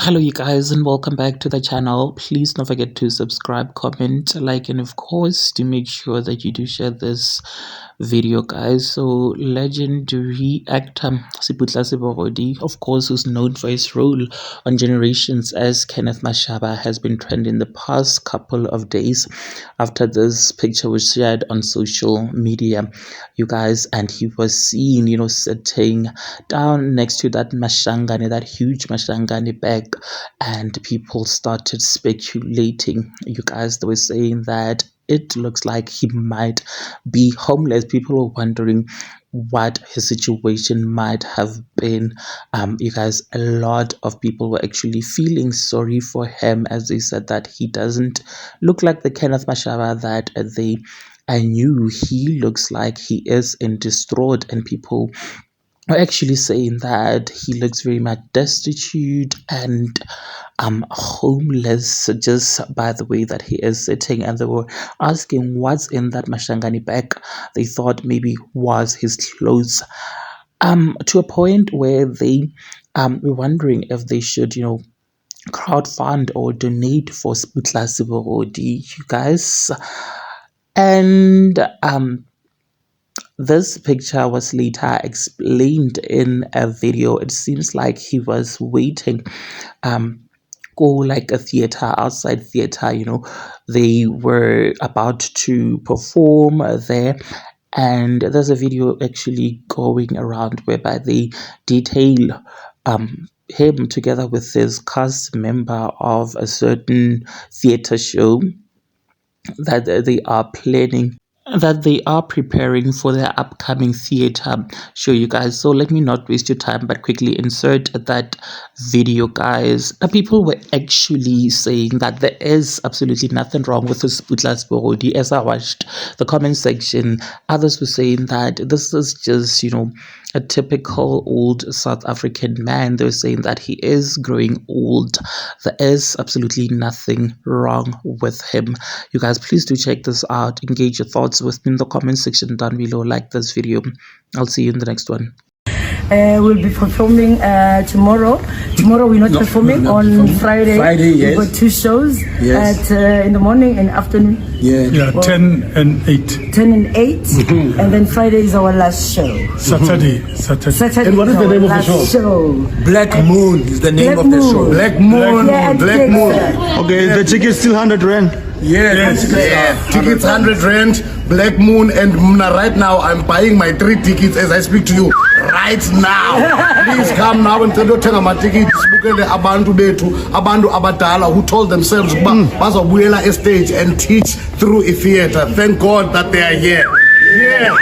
Hello you guys and welcome back to the channel. Please don't forget to subscribe, comment, like, and of course to make sure that you do share this video, guys. So legendary actor Siputla Sebogodi, of course, who's known for his role on Generations as Kenneth Mashaba, has been trending the past couple of days after this picture was shared on social media, you guys, and he was seen, sitting down next to that mashangane, that huge mashangane bag, and people started speculating, you guys. They were saying that it looks like he might be homeless. People were wondering what his situation might have been. You guys, a lot of people were actually feeling sorry for him, as they said that he doesn't look like the Kenneth Mashaba that they knew. He looks like he is in distraught, and people are actually saying that he looks very much destitute and homeless just by the way that he is sitting. And they were asking what's in that mashangani bag. They thought maybe was his clothes, to a point where they were wondering if they should crowdfund or donate for Siputla Sebogodi, you guys. And this picture was later explained in a video. It seems like he was waiting go like a theater, outside theater, they were about to perform there. And there's a video actually going around whereby they detail him together with his cast member of a certain theater show that they are planning, that they are preparing for their upcoming theater show, you guys. So let me not waste your time, but quickly insert that video, guys. People were actually saying that there is absolutely nothing wrong with this Siputla Sebogodi. As I watched the comment section, others were saying that this is just a typical old South African man. They're saying that he is growing old. There is absolutely nothing wrong with him. You guys, please do check this out. Engage your thoughts with me in the comment section down below. Like this video. I'll see you in the next one. We'll be performing tomorrow. Tomorrow we're not performing. On Friday. Yes. We've got two shows. Yes. In the morning and afternoon. Yeah, Well, 10 and 8. 10 and 8. And then Friday is our last show. Saturday. And what is the name of the show? Black Moon is the name Black of the Moon. show. Black Moon. Yeah, Black Moon. Okay, the ticket is still 100 rand. Yes. Tickets 100 rand. Black Moon. And right now I'm buying my 3 tickets as I speak to you. Right now. Please come now and tell my tickets. Abantu betu, abantu abadala who told themselves bazobuyela a stage and teach through a theater. Thank God that they are here. Yeah.